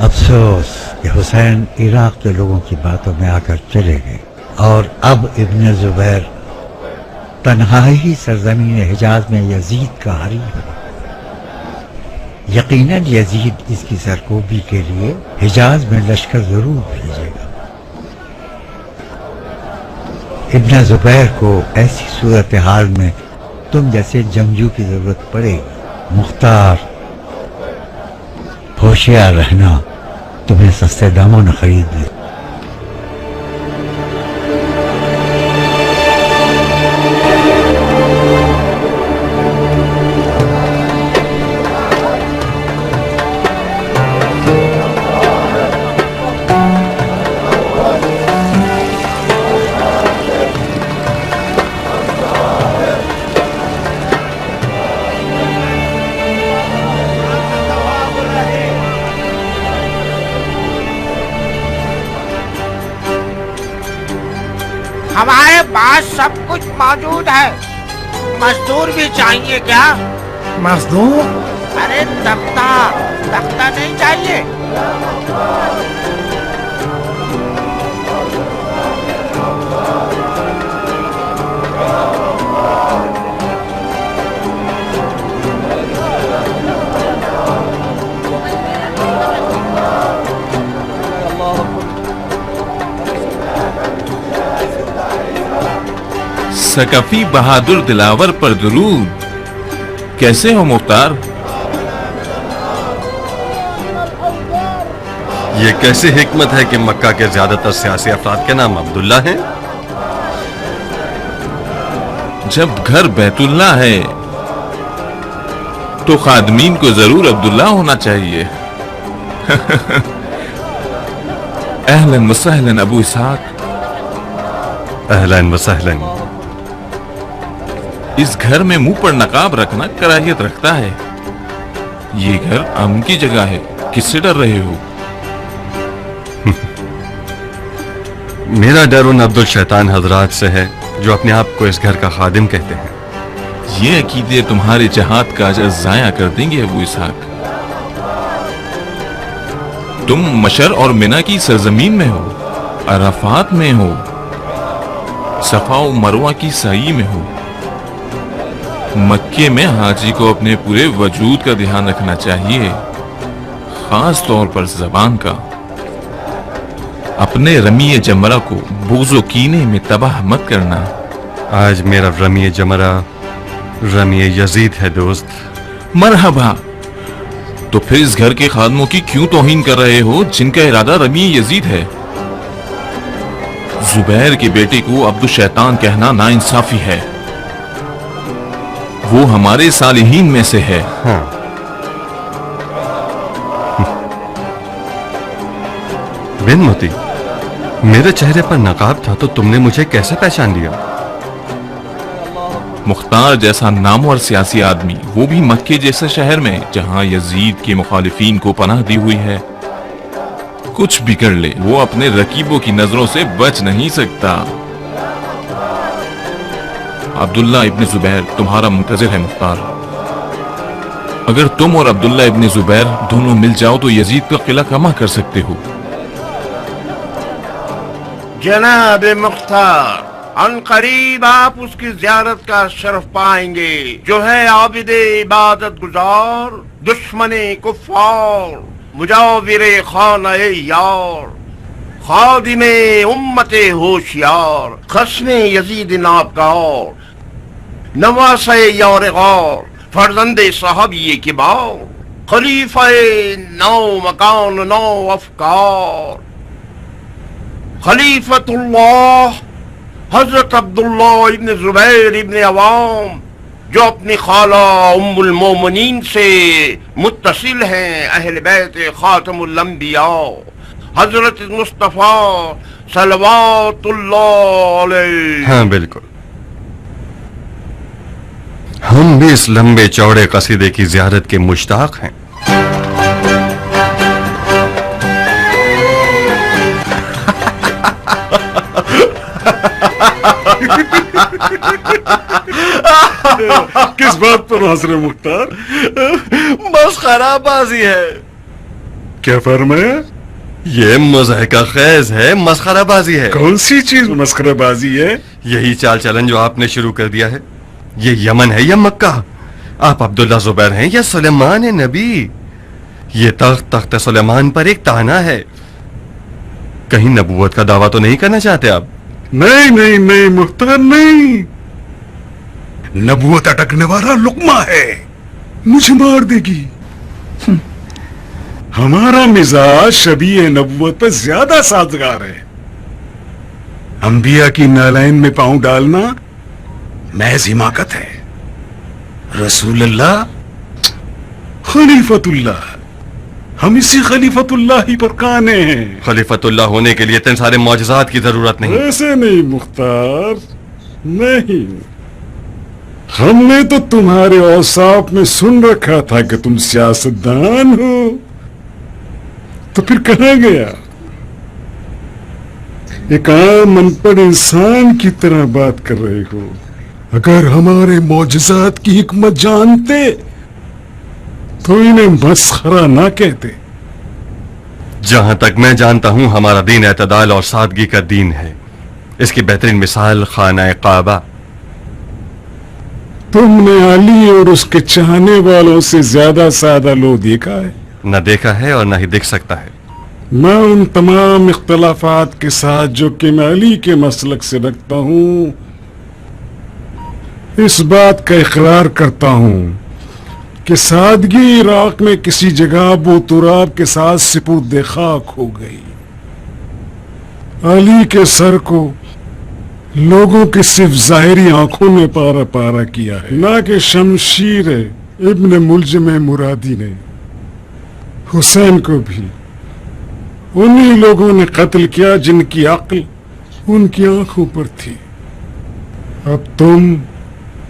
افسوس کہ حسین عراق کے لوگوں کی باتوں میں آ کر چلے گئے اور اب ابن زبیر تنہا ہی سرزمین حجاز میں یزید کا حریف ہے۔ یقیناً یزید اس کی سرکوبی کے لیے حجاز میں لشکر ضرور بھیجے گا۔ ابن زبیر کو ایسی صورتحال میں تم جیسے جنگجو کی ضرورت پڑے گی۔ مختار، ہوشیار رہنا، تمہیں سستے داموں نہ خرید لے۔ ہمارے پاس سب کچھ موجود ہے، مزدور بھی چاہیے کیا؟ مزدور؟ ارے تختہ نہیں چاہیے؟ ثقفی بہادر دلاور پر درود۔ کیسے ہو مختار؟ یہ کیسی حکمت ہے کہ مکہ کے زیادہ تر سیاسی افراد کے نام عبداللہ ہیں؟ جب گھر بیت اللہ ہے تو خادمین کو ضرور عبداللہ ہونا چاہیے۔ اہلاً وسہلاً ابو اسحاق۔ اہلاً وسہلاً۔ اس گھر میں منہ پر نقاب رکھنا کراہیت رکھتا ہے۔ یہ گھر امن کی جگہ ہے، کس سے ڈر رہے ہو؟ میرا ڈر ان عبد الشیطان حضرات سے ہے جو اپنے آپ کو اس گھر کا خادم کہتے ہیں۔ یہ عقیدے تمہارے جہاد کا اجر ضائع کر دیں گے ابو اسحاق۔ تم مشر اور منی کی سرزمین میں ہو، عرفات میں ہو، صفا و مروہ کی سعی میں ہو۔ مکے میں حاجی کو اپنے پورے وجود کا دھیان رکھنا چاہیے، خاص طور پر زبان کا۔ اپنے رمی جمرہ کو بغض و کینے میں تباہ مت کرنا۔ آج میرا رمی جمرہ رمی یزید ہے دوست۔ مرحبا۔ تو پھر اس گھر کے خادموں کی کیوں توہین کر رہے ہو جن کا ارادہ رمی یزید ہے؟ زبیر کے بیٹے کو عبد الشیطان کہنا ناانصافی ہے۔ وہ ہمارے صالحین میں سے ہے۔ ہاں، بن موتی، میرے چہرے پر نقاب تھا تو تم نے مجھے کیسے پہچان لیا؟ مختار جیسا نامور سیاسی آدمی، وہ بھی مکے جیسے شہر میں جہاں یزید کے مخالفین کو پناہ دی ہوئی ہے، کچھ بھی کر لے وہ اپنے رقیبوں کی نظروں سے بچ نہیں سکتا۔ عبداللہ ابن زبیر تمہارا منتظر ہے مختار۔ اگر تم اور عبداللہ ابن زبیر دونوں مل جاؤ تو یزید کا قلعہ کما کر سکتے ہو۔ جناب مختار، ان قریب آپ اس کی زیارت کا شرف پائیں گے جو ہے عابد عبادت گزار، دشمن کفار، مجاور خانہ یار، خادم امت ہوشیار، خصم یزید نابکار، نواسہ یار غار، فرزند صحابی کبار، خلیفہ نو مکان نو افکار، خلیفۃ اللہ حضرت عبداللہ ابن زبیر ابن عوام، جو اپنی خالہ ام المومنین سے متصل ہیں، اہل بیت خاتم الانبیاء حضرت مصطفیٰ صلوات اللہ علیہ۔ ہاں بالکل، ہم بھی اس لمبے چوڑے قصیدے کی زیارت کے مشتاق ہیں۔ کس بات پر حضرت مختار؟ مسخرہ بازی ہے۔ کیا فرمایا؟ یہ مضحکہ خیز ہے، مسخرہ بازی ہے. کون سی چیز مسخرہ بازی ہے؟ یہی چال چلن جو آپ نے شروع کر دیا ہے. یہ یمن ہے یا مکہ؟ آپ عبداللہ زبیر ہیں یا سلیمان نبی؟ یہ تخت سلیمان پر ایک تانا ہے. کہیں نبوت کا دعویٰ تو نہیں کرنا چاہتے آپ؟ نہیں مختار نہیں. نبوت اٹکنے والا لقمہ ہے، مجھے مار دے گی. ہمارا مزاج شبیہ نبوت پر زیادہ سازگار ہے. انبیاء کی نالین میں پاؤں ڈالنا محض حماقت ہے. رسول اللہ خلیفۃ اللہ، ہم اسی خلیفۃ اللہ ہی پر کانے ہیں. خلیفۃ اللہ ہونے کے لیے اتنے سارے معجزات کی ضرورت نہیں. ایسے نہیں مختار، نہیں. ہم نے تو تمہارے اوصاف میں سن رکھا تھا کہ تم سیاستدان ہو، تو پھر کہاں گیا؟ ایک عام ان پڑھ انسان کی طرح بات کر رہے ہو. اگر ہمارے معجزات کی حکمت جانتے تو انہیں مسخرہ نہ کہتے. جہاں تک میں جانتا ہوں ہمارا دین اعتدال اور سادگی کا دین ہے. اس کی بہترین مثال خانہ کعبہ. تم نے علی اور اس کے چاہنے والوں سے زیادہ سادہ لو دیکھا ہے؟ نہ دیکھا ہے اور نہ ہی دیکھ سکتا ہے. میں ان تمام اختلافات کے ساتھ جو کہ میں علی کے مسلک سے رکھتا ہوں، اس بات کا اقرار کرتا ہوں کہ سادگی عراق میں کسی جگہ ابو تراب کے ساتھ سپرد خاک ہو گئی. علی کے سر کو لوگوں کی صرف ظاہری آنکھوں نے پارا پارا کیا ہے، نہ کہ شمشیر ابن ملجم مرادی نے. حسین کو بھی انہی لوگوں نے قتل کیا جن کی عقل ان کی آنکھوں پر تھی. اب تم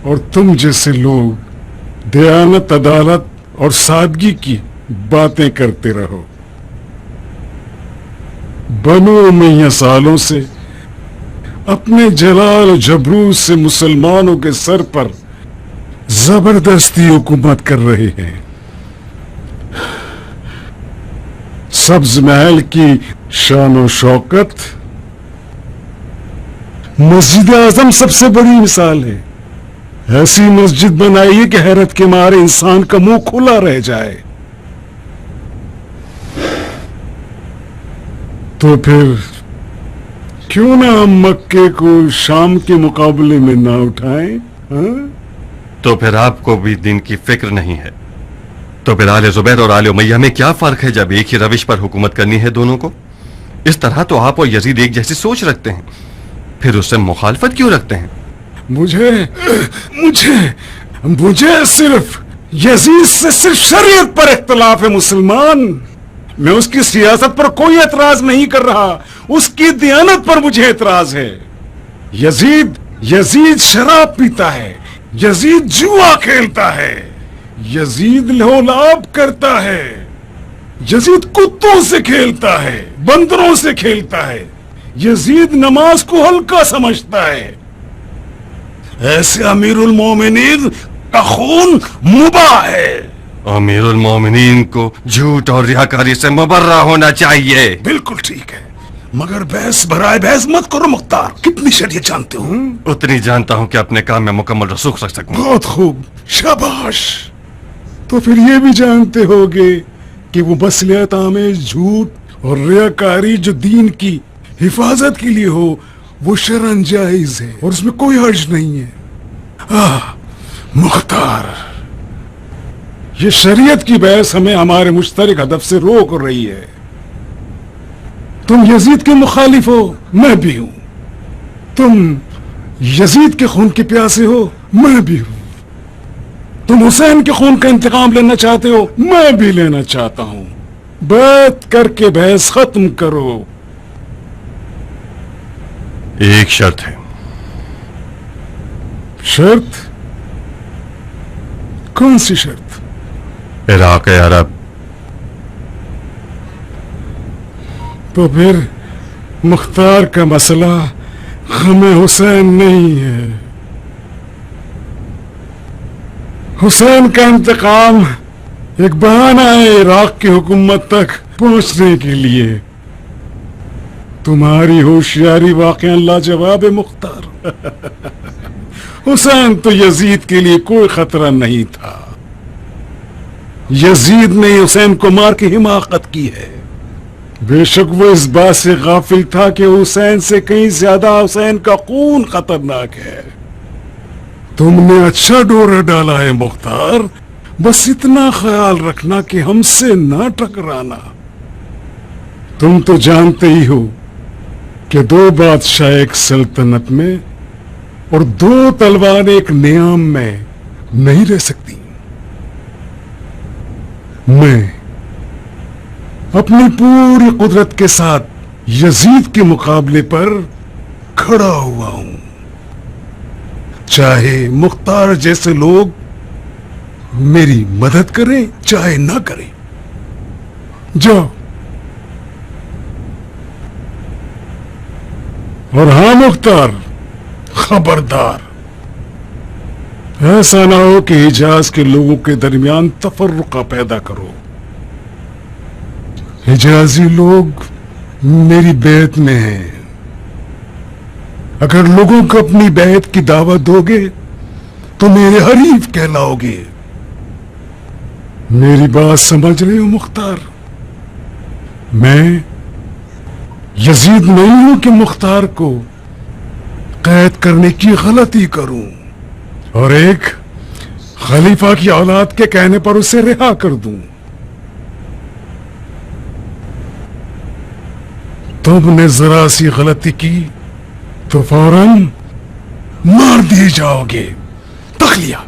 اور تم جیسے لوگ دیانت، عدالت اور سادگی کی باتیں کرتے رہو. بنو امیہ سالوں سے اپنے جلال و جبروت سے مسلمانوں کے سر پر زبردستی حکومت کر رہے ہیں. سبز محل کی شان و شوکت مسجد اعظم سب سے بڑی مثال ہے. ایسی مسجد بنائیے کہ حیرت کے مارے انسان کا منہ کھلا رہ جائے. تو پھر کیوں نہ ہم مکے کو شام کے مقابلے میں نہ اٹھائیں؟ تو پھر آپ کو بھی دین کی فکر نہیں ہے. تو پھر آل زبیر اور آل امیہ میں کیا فرق ہے جب ایک ہی روش پر حکومت کرنی ہے دونوں کو؟ اس طرح تو آپ اور یزید ایک جیسی سوچ رکھتے ہیں، پھر اس سے مخالفت کیوں رکھتے ہیں؟ مجھے صرف یزید سے صرف شریعت پر اختلاف ہے مسلمان. میں اس کی سیاست پر کوئی اعتراض نہیں کر رہا، اس کی دیانت پر مجھے اعتراض ہے. یزید شراب پیتا ہے، یزید جوا کھیلتا ہے، یزید لہولاب کرتا ہے، یزید کتوں سے کھیلتا ہے، بندروں سے کھیلتا ہے، یزید نماز کو ہلکا سمجھتا ہے. ایسے امیر المومنین کا خون مباح ہے. امیر المومنین کو جھوٹ اور ریاکاری سے مبرہ ہونا چاہیے. بالکل ٹھیک ہے، مگر بحث برائے بحث مت کرو مختار. کتنی شریعت جانتے ہو؟ اتنی جانتا ہوں کہ اپنے کام میں مکمل رسوخ رکھ سکوں. بہت خوب، شاباش. تو پھر یہ بھی جانتے ہوگے کہ وہ مصلحت آمیز جھوٹ اور ریاکاری جو دین کی حفاظت کے لیے ہو وہ شرعاً جائز ہے اور اس میں کوئی حرج نہیں ہے. مختار، یہ شریعت کی بحث ہمیں ہمارے مشترک ہدف سے روک رہی ہے. تم یزید کے مخالف ہو، میں بھی ہوں. تم یزید کے خون کے پیاسے ہو، میں بھی ہوں. تم حسین کے خون کا انتقام لینا چاہتے ہو، میں بھی لینا چاہتا ہوں. بیعت کر کے بحث ختم کرو. ایک شرط ہے. شرط؟ کون سی شرط؟ عراق عرب. تو پھر مختار کا مسئلہ غم حسین نہیں ہے. حسین کا انتقام ایک بہانہ ہے عراق کی حکومت تک پہنچنے کے لیے. تمہاری ہوشیاری واقعا لاجواب ہے مختار. حسین تو یزید کے لیے کوئی خطرہ نہیں تھا. یزید نے حسین کو مار کے حماقت کی ہے. بے شک وہ اس بات سے غافل تھا کہ حسین سے کہیں زیادہ حسین کا خون خطرناک ہے. تم نے اچھا ڈورا ڈالا ہے مختار. بس اتنا خیال رکھنا کہ ہم سے نہ ٹکرانا. تم تو جانتے ہی ہو کہ 2 بادشاہ ایک سلطنت میں اور 2 تلوار ایک نیام میں نہیں رہ سکتی. میں اپنی پوری قدرت کے ساتھ یزید کے مقابلے پر کھڑا ہوا ہوں. چاہے مختار جیسے لوگ میری مدد کریں چاہے نہ کریں. جاؤ. اور ہاں مختار، خبردار ایسا نہ ہو کہ حجاز کے لوگوں کے درمیان تفرقہ پیدا کرو. حجازی لوگ میری بیعت میں ہیں. اگر لوگوں کو اپنی بیعت کی دعوت دو گے تو میرے حریف کہلاؤ گے. میری بات سمجھ رہے ہو مختار؟ میں یزید نہیں ہوں کہ مختار کو قید کرنے کی غلطی کروں اور ایک خلیفہ کی اولاد کے کہنے پر اسے رہا کر دوں. تم نے ذرا سی غلطی کی تو فوراً مار دیے جاؤ گے. تخلیہ.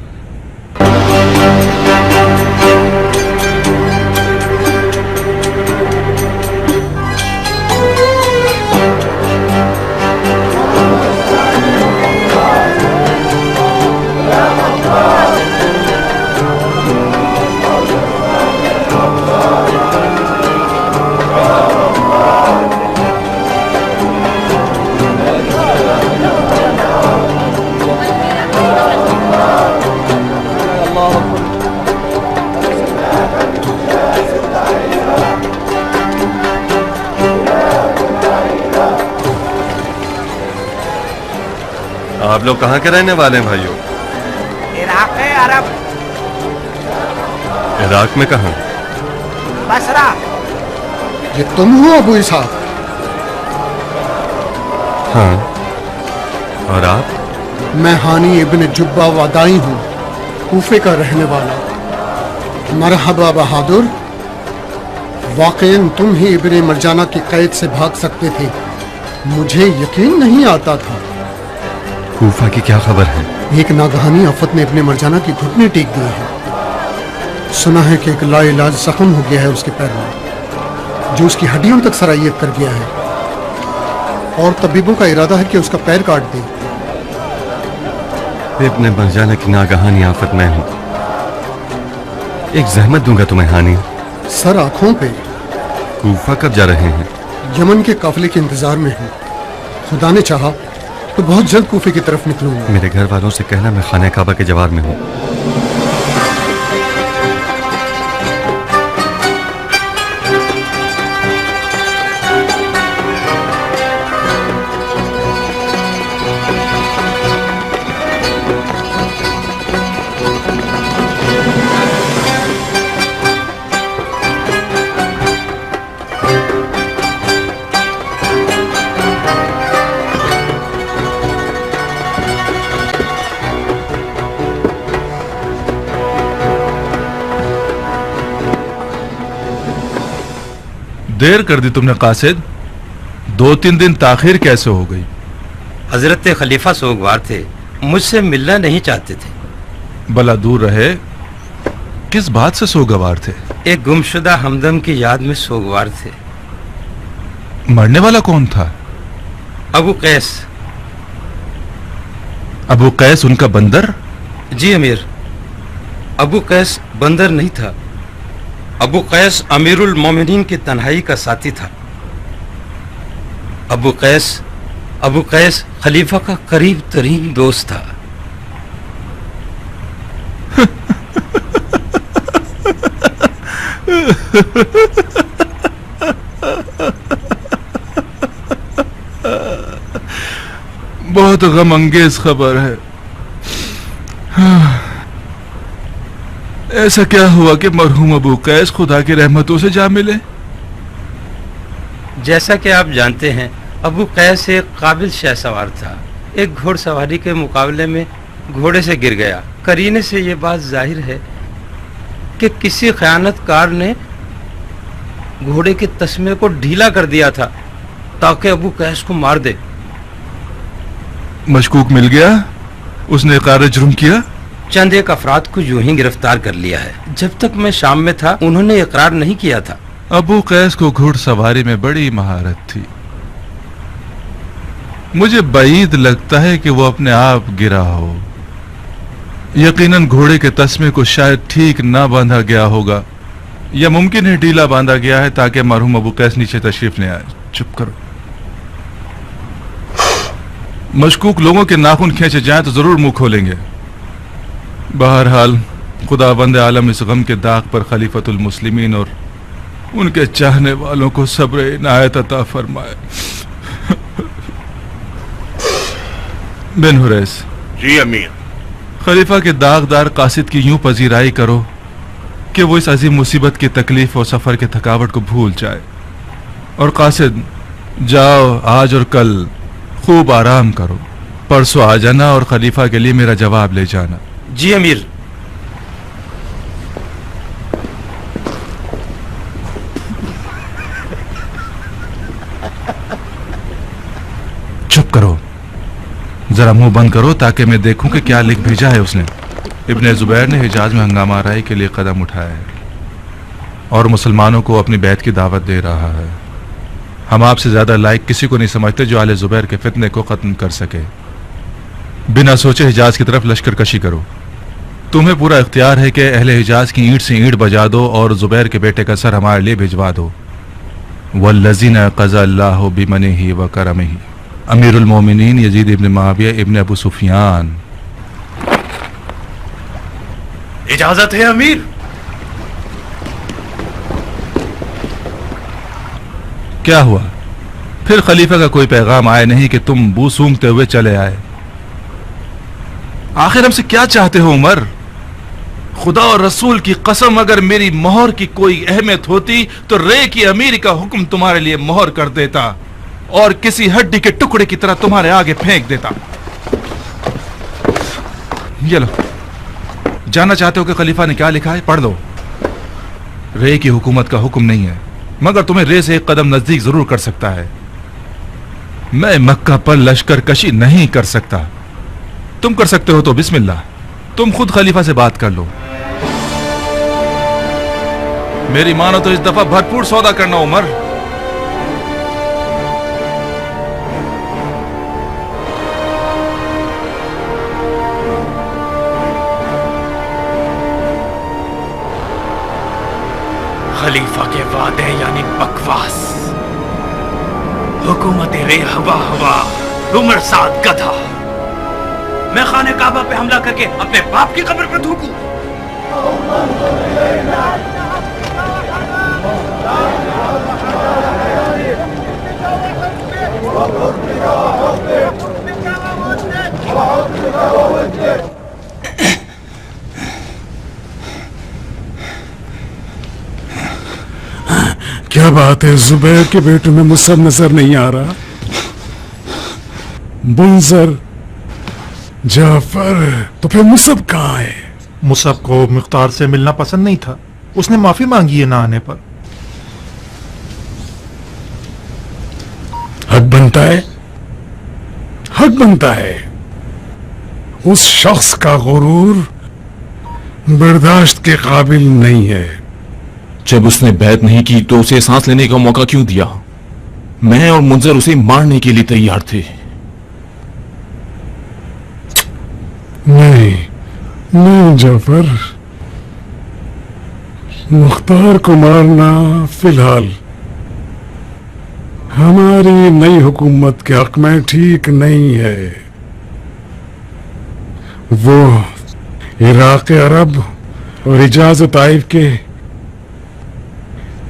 آپ لوگ کہاں کے رہنے والے ہیں بھائیوں؟ عراق عرب. عراق میں کہاں؟ بصرہ. یہ تم ہو ابو اسحاق؟ ہاں. اور آپ؟ میں ہانی ابن جبہ وادائی ہوں، کوفے کا رہنے والا. مرحبا بہادر. واقعاً تم ہی ابن مرجانہ کی قید سے بھاگ سکتے تھے. مجھے یقین نہیں آتا تھا. کوفہ کی کیا خبر ہے؟ ایک ناگہانی آفت نے ابن مرجانہ کی گھٹنے ٹیک دیے ہیں. سنا ہے کہ ایک لا علاج زخم ہو گیا ہے اس کے پیر میں جو اس کی ہڈیوں تک سرائیت کر گیا ہے، اور طبیبوں کا ارادہ ہے کہ اس کا پیر کاٹ دیں. ابن مرجانہ کی ناگہانی آفت میں ہوں. ایک زحمت دوں گا تمہیں ہانی. سر آنکھوں پہ. کوفہ کب جا رہے ہیں؟ یمن کے قافلے کے انتظار میں ہوں. خدا نے چاہا تو بہت جلد کوفے کی طرف نکلوں گا. میرے گھر والوں سے کہنا میں خانہ کعبہ کے جوار میں ہوں. دیر کر دی تم نے قاصد. 2-3 دن تاخیر کیسے ہو گئی؟ حضرت خلیفہ سوگوار تھے، مجھ سے ملنا نہیں چاہتے تھے. بلا دور رہے. کس بات سے سوگوار تھے؟ ایک گمشدہ ہمدم کی یاد میں سوگوار تھے. مرنے والا کون تھا؟ ابو قیس. ابو قیس ان کا بندر؟ جی امیر، ابو قیس بندر نہیں تھا. ابو قیس امیر المومنین کی تنہائی کا ساتھی تھا. ابو قیس خلیفہ کا قریب ترین دوست تھا. بہت غم انگیز خبر ہے. ایسا کیا ہوا کہ مرحوم ابو قیس خدا کی رحمتوں سے جا ملے؟ جیسا کہ آپ جانتے ہیں ابو قیس ایک قابل شہ سوار تھا. ایک گھوڑ سواری کے مقابلے میں گھوڑے سے گر گیا. قرینے سے یہ بات ظاہر ہے کہ کسی خیانت کار نے گھوڑے کے تسمے کو ڈھیلا کر دیا تھا تاکہ ابو قیس کو مار دے. مشکوک مل گیا؟ اس نے اقرار جرم کیا؟ چند ایک افراد کو یوں ہی گرفتار کر لیا ہے. جب تک میں شام میں تھا انہوں نے اقرار نہیں کیا تھا. ابو قیس کو گھوڑ سواری میں بڑی مہارت تھی. مجھے بعید لگتا ہے کہ وہ اپنے آپ گرا ہو. یقیناً گھوڑے کے تسمے کو شاید ٹھیک نہ باندھا گیا ہوگا یا ممکن ہے ڈھیلا باندھا گیا ہے تاکہ مرحوم ابو قیس نیچے تشریف لے آئے. چپ کرو. مشکوک لوگوں کے ناخن کھینچے جائیں تو ضرور منہ کھولیں گے. بہرحال خدا بند عالم اس غم کے داغ پر خلیفۃ المسلمین اور ان کے چاہنے والوں کو صبر عنایت عطا فرمائے. بن حریث. جی امیر. خلیفہ کے داغدار قاصد کی یوں پذیرائی کرو کہ وہ اس عظیم مصیبت کی تکلیف اور سفر کے تھکاوٹ کو بھول جائے. اور قاصد جاؤ آج اور کل خوب آرام کرو. پرسوں آ جانا اور خلیفہ کے لیے میرا جواب لے جانا. جی امیر. چپ کرو. ذرا منہ بند کرو تاکہ میں دیکھوں کہ کیا لکھ بھیجا ہے اس نے. ابن زبیر نے حجاز میں ہنگامہ آرائی کے لیے قدم اٹھایا ہے اور مسلمانوں کو اپنی بیعت کی دعوت دے رہا ہے. ہم آپ سے زیادہ لائق کسی کو نہیں سمجھتے جو آل زبیر کے فتنے کو ختم کر سکے. بنا سوچے حجاز کی طرف لشکر کشی کرو. تمہیں پورا اختیار ہے کہ اہل حجاز کی اینٹ سے اینٹ بجا دو اور زبیر کے بیٹے کا سر ہمارے لیے بھجوا دو. والذین قضى اللہ بمنہ وکرمہ. امیر المومنین یزید ابن معاویہ ابن ابو سفیان. اجازت ہے امیر. کیا ہوا؟ پھر خلیفہ کا کوئی پیغام آیا نہیں کہ تم بو سونگتے ہوئے چلے آئے؟ آخر ہم سے کیا چاہتے ہو عمر؟ خدا اور رسول کی قسم اگر میری مہر کی کوئی اہمیت ہوتی تو رے کی امیر کا حکم تمہارے لیے مہر کر دیتا اور کسی ہڈی کے ٹکڑے کی طرح تمہارے آگے پھینک دیتا. یہ لو. جاننا چاہتے ہو کہ خلیفہ نے کیا لکھا ہے؟ پڑھ دو. رے کی حکومت کا حکم نہیں ہے مگر تمہیں رے سے ایک قدم نزدیک ضرور کر سکتا ہے. میں مکہ پر لشکر کشی نہیں کر سکتا. تم کر سکتے ہو تو بسم اللہ. تم خود خلیفہ سے بات کر لو. میری مانو تو اس دفعہ بھرپور سودا کرنا عمر. خلیفہ کے وعدے یعنی بکواس. حکومت رے ہوا ہوا، عمر سعد گدھا. میں خانہ کعبہ پہ حملہ کر کے اپنے باپ کی قبر پر تھوکوں؟ کیا بات ہے؟ زبیر کے بیٹوں میں مصعب نظر نہیں آ رہا. منظر، جعفر، تو پھر مصعب کہاں ہے؟ مصعب کو مختار سے ملنا پسند نہیں تھا. اس نے معافی مانگی ہے نہ آنے پر. حق بنتا ہے، حق بنتا ہے. اس شخص کا غرور برداشت کے قابل نہیں ہے. جب اس نے بیعت نہیں کی تو اسے سانس لینے کا موقع کیوں دیا؟ میں اور منظر اسے مارنے کے لیے تیار تھے. نہیں نہیں جعفر، مختار کو مارنا فی الحال ہماری نئی حکومت کے حق میں ٹھیک نہیں ہے. وہ عراق عرب اور حجاز و طائف کے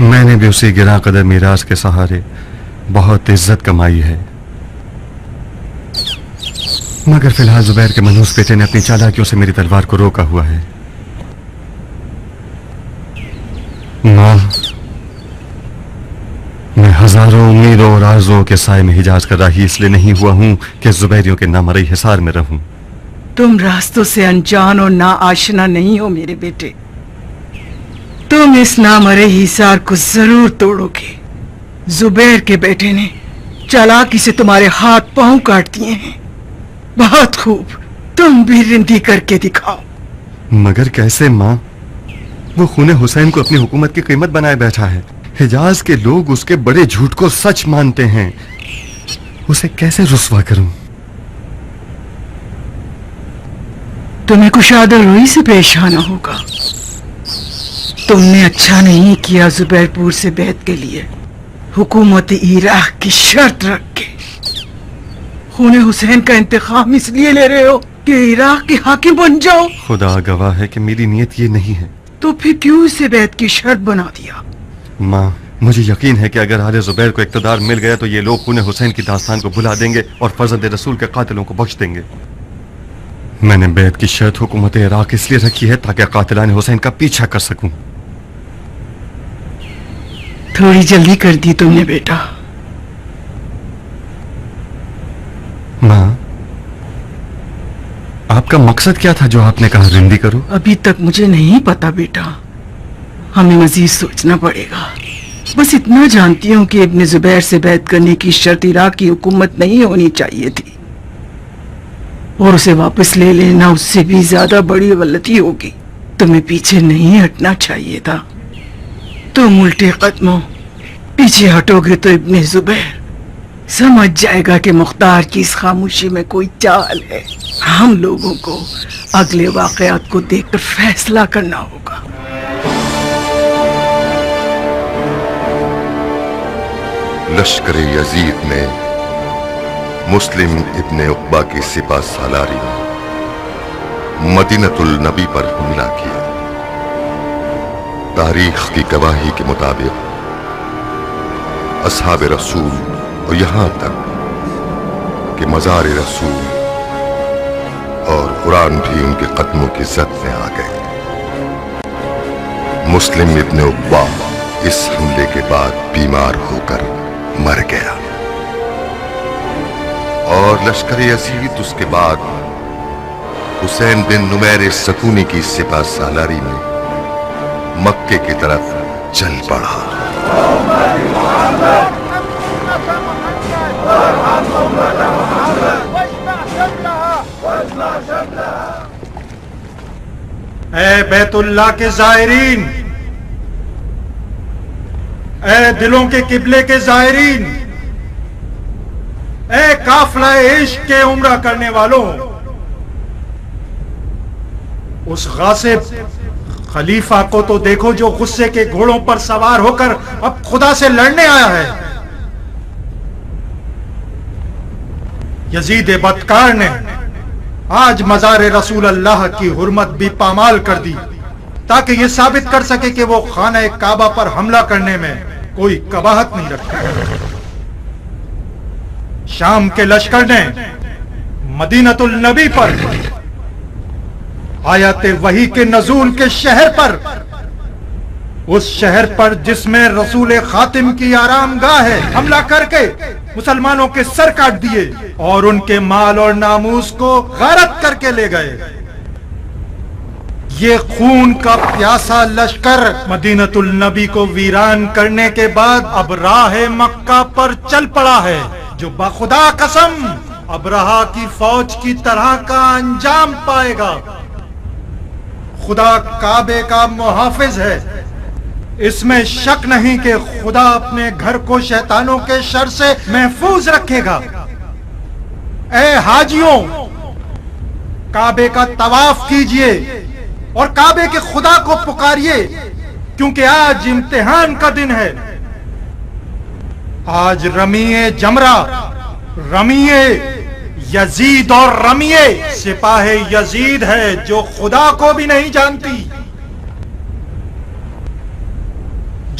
میں نے بھی اسی گراں قدر میراث کے سہارے بہت عزت کمائی ہے، مگر فی الحال زبیر کے منحوس بیٹے نے اپنی چالاکیوں سے میری تلوار کو روکا ہوا ہے۔ ماں، میں ہزاروں امیدوں اور آرزوؤں کے سائے میں حجاز کا راہی اس لیے نہیں ہوا ہوں کہ زبیریوں کے نامرئی حصار میں رہوں۔ تم راستوں سے انجان اور نا آشنا نہیں ہو میرے بیٹے، تم اس نامرئی حصار کو ضرور توڑو گے۔ زبیر کے بیٹے نے چالاکی سے تمہارے ہاتھ پاؤں کاٹ دیے ہیں، بہت خوب، تم بھی رندی کر کے دکھاؤ۔ مگر کیسے ماں؟ وہ خون حسین کو اپنی حکومت کی قیمت بنائے بیٹھا ہے، حجاز کے لوگ اس کے بڑے جھوٹ کو سچ مانتے ہیں، اسے کیسے رسوا کروں؟ تمہیں کشادہ روئی سے پیش آنا ہوگا۔ تم نے اچھا نہیں کیا زبیر پور سے بیعت کے لیے حکومت عراق کی شرط رکھ کے۔ خون حسین کا انتقام اس لیے لے رہے ہو کہ عراق کے حاکم بن جاؤ؟ خدا گواہ ہے کہ میری نیت یہ نہیں ہے۔ تو پھر کیوں اسے بیعت کی شرط بنا دیا؟ ماں، مجھے یقین ہے کہ اگر آل زبیر کو اقتدار مل گیا تو یہ لوگ خون حسین کی داستان کو بھلا دیں گے اور فرزند رسول کے قاتلوں کو بخش دیں گے۔ میں نے بیعت کی شرط حکومت عراق اس لیے رکھی ہے تاکہ قاتلان حسین کا پیچھا کر سکوں۔ تھوڑی جلدی کر دی تم نے بیٹا۔ ماں، آپ کا مقصد کیا تھا جو آپ نے کہا رندی کرو؟ ابھی تک مجھے نہیں پتا بیٹا، ہمیں مزید سوچنا پڑے گا۔ بس اتنا جانتی ہوں کہ ابن زبیر سے بیعت کرنے کی شرط عراق کی حکومت نہیں ہونی چاہیے تھی، اور اسے واپس لے لینا اس سے بھی زیادہ بڑی غلطی ہوگی۔ تمہیں پیچھے نہیں ہٹنا چاہیے تھا، تم الٹے قدموں پیچھے ہٹو گے تو ابن زبیر سمجھ جائے گا کہ مختار کی اس خاموشی میں کوئی چال ہے۔ ہم لوگوں کو اگلے واقعات کو دیکھ کر فیصلہ کرنا ہوگا۔ لشکر یزید نے مسلم ابن عقبہ کی سپہ سالاری میں مدینۃ النبی پر حملہ کیا۔ تاریخ کی گواہی کے مطابق اصحاب رسول اور یہاں تک کہ مزار رسول اور قرآن بھی ان کے قدموں کی زد میں آ گئے۔ مسلم ابن عقبہ اس حملے کے بعد بیمار ہو کر مر گیا، اور لشکر یزید اس کے بعد حسین بن نمیر سکونی کی سپہ سالاری میں مکے کی طرف چل پڑا۔ اے بیت اللہ کے زائرین، اے دلوں کے قبلے کے زائرین، اے قافلہ عشق کے عمرہ کرنے والوں، اس غاصب خلیفہ کو تو دیکھو جو غصے کے گھوڑوں پر سوار ہو کر اب خدا سے لڑنے آیا ہے۔ یزید بدکار نے آج مزار رسول اللہ کی حرمت بھی پامال کر دی تاکہ یہ ثابت کر سکے کہ وہ خانہ کعبہ پر حملہ کرنے میں کوئی قباحت نہیں رکھتا۔ شام کے لشکر نے مدینۃ النبی پر آیات وحی کے نزول کے شہر پر، اس شہر پر جس میں رسول خاتم کی آرام گاہ ہے، حملہ کر کے مسلمانوں کے سر کاٹ دیے اور ان کے مال اور ناموس کو غارت کر کے لے گئے۔ یہ خون کا پیاسا لشکر مدینۃ النبی کو ویران کرنے کے بعد اب راہ مکہ پر چل پڑا ہے، جو بخدا قسم ابرہا کی فوج کی طرح کا انجام پائے گا۔ خدا کعبے کا محافظ ہے، اس میں شک نہیں کہ خدا اپنے گھر کو شیطانوں کے شر سے محفوظ رکھے گا۔ اے حاجیوں، کعبے کا طواف کیجئے اور کعبے کے خدا کو پکاریے، کیونکہ آج امتحان کا دن ہے۔ آج رمیے جمرہ، رمیے یزید اور رمیے سپاہ یزید ہے جو خدا کو بھی نہیں جانتی،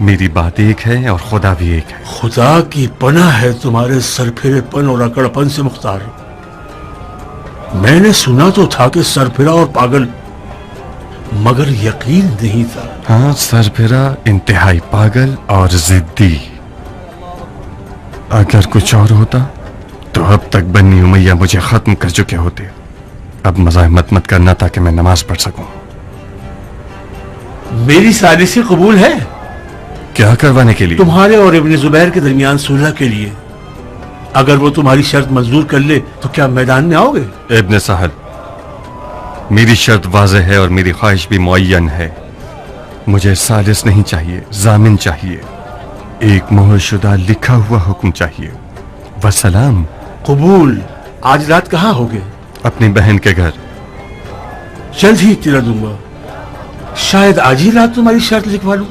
میری بات ایک ہے اور خدا بھی ایک ہے. خدا کی پناہ ہے تمہارے سرپھرے پن اور اکڑپن سے مختار. میں نے سنا تو تھا کہ سرپھرا اور پاگل، مگر یقین نہیں تھا. ہاں، سرپھرا، انتہائی پاگل اور ضدی. اگر کچھ اور ہوتا تو اب تک بنی امیہ مجھے ختم کر چکے ہوتے. اب مزاحمت مت کرنا تاکہ میں نماز پڑھ سکوں. میری سازشیں قبول ہے. کیا کروانے کے لیے؟ تمہارے اور ابن زبیر کے درمیان صلح کے لیے. اگر وہ تمہاری شرط منظور کر لے تو کیا میدان میں آؤ گے؟ ابن سہل، میری شرط واضح ہے اور میری خواہش بھی معین ہے. مجھے ثالث نہیں چاہیے، ضامن چاہیے. ایک مہر شدہ لکھا ہوا حکم چاہیے. وسلام. قبول. آج رات کہاں ہوگے؟ اپنی بہن کے گھر. جلد ہی اطلاع دوں گا. شاید آج ہی رات تمہاری شرط لکھوا لوں.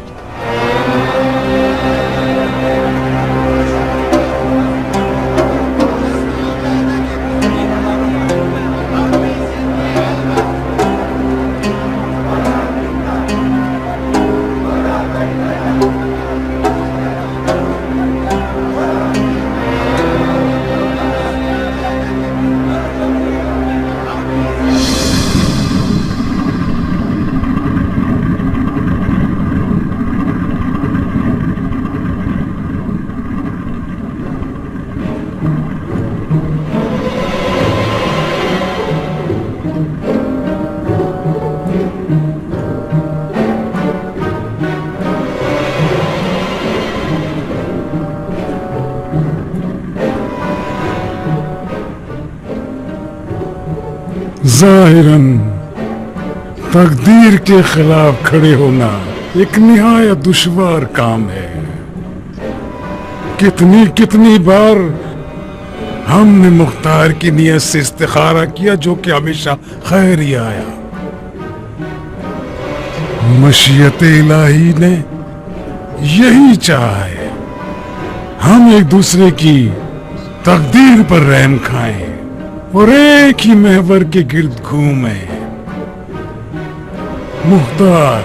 ظاہراً تقدیر کے خلاف کھڑے ہونا ایک نہایت دشوار کام ہے. کتنی بار ہم نے مختار کی نیت سے استخارہ کیا جو کہ ہمیشہ خیر ہی آیا. مشیت الہی نے یہی چاہا ہے، ہم ایک دوسرے کی تقدیر پر رحم کھائیں اور ایک ہی محور کے گرد گھومیں. مختار،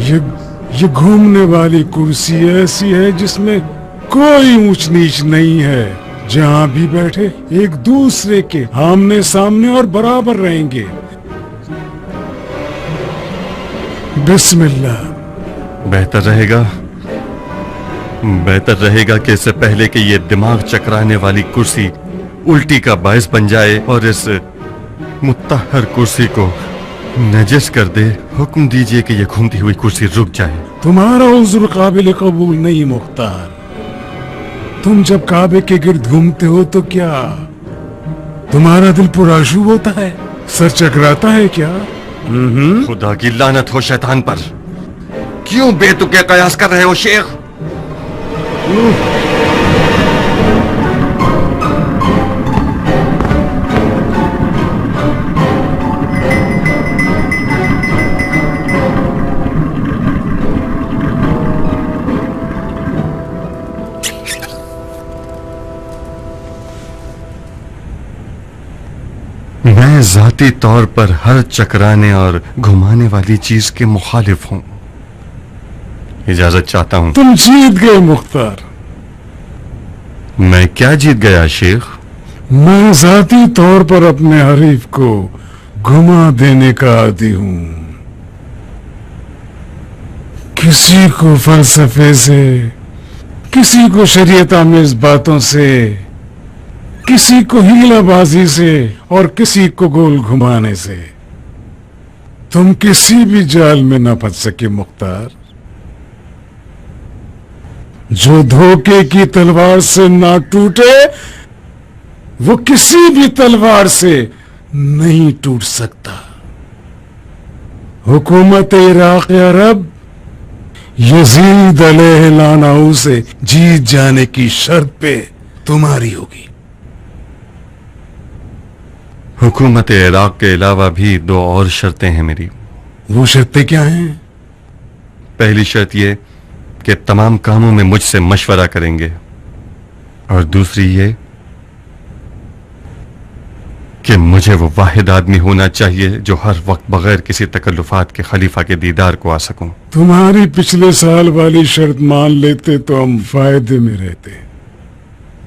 یہ گھومنے والی کرسی ایسی ہے جس میں کوئی اونچ نیچ نہیں ہے. جہاں بھی بیٹھے ایک دوسرے کے آمنے سامنے اور برابر رہیں گے. بسم اللہ. بہتر رہے گا کہ اس سے پہلے کہ یہ دماغ چکرانے والی کرسی الٹی کا باعث بن جائے اور اس متطہر کرسی کو نجس کر دے، حکم دیجئے کہ یہ گھومتی ہوئی کرسی رک جائے. تمہارا عذر قابل قبول نہیں مختار. تم جب کعبے کے گرد گھومتے ہو تو کیا تمہارا دل پرآشوب ہوتا ہے؟ سر چکراتا ہے کیا؟ خدا کی لعنت ہو شیطان پر. کیوں بے تکے قیاس کر رہے ہو شیخ؟ میں ذاتی طور پر ہر چکرانے اور گھمانے والی چیز کے مخالف ہوں. اجازت چاہتا ہوں. تم جیت گئے مختار. میں کیا جیت گیا شیخ؟ میں ذاتی طور پر اپنے حریف کو گھما دینے کا عادی ہوں. کسی کو فلسفے سے، کسی کو شریعت آمیز باتوں سے، کسی کو ہیلا بازی سے اور کسی کو گول گھمانے سے. تم کسی بھی جال میں نہ پھنس سکے مختار. جو دھوکے کی تلوار سے نہ ٹوٹے وہ کسی بھی تلوار سے نہیں ٹوٹ سکتا. حکومت عراق عرب یزید علیہ لعنہ سے جیت جانے کی شرط پہ تمہاری ہوگی. حکومت عراق کے علاوہ بھی 2 اور شرطیں ہیں میری. وہ شرطیں کیا ہیں؟ پہلی شرط یہ کہ تمام کاموں میں مجھ سے مشورہ کریں گے، اور دوسری یہ کہ مجھے وہ واحد آدمی ہونا چاہیے جو ہر وقت بغیر کسی تکلفات کے خلیفہ کے دیدار کو آ سکوں. تمہاری پچھلے سال والی شرط مان لیتے تو ہم فائدے میں رہتے.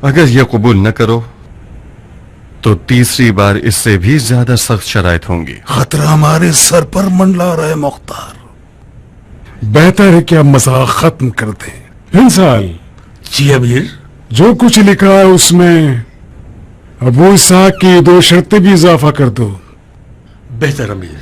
اگر یہ قبول نہ کرو تو تیسری بار اس سے بھی زیادہ سخت شرائط ہوں گی. خطرہ ہمارے سر پر منڈلا رہا ہے مختار. بہتر ہے کہ اب مذاق ختم کر دیں. انسال جی امیر. جو کچھ لکھا ہے اس میں ابو اسحاق کی 2 شرطیں بھی اضافہ کر دو. بہتر امیر.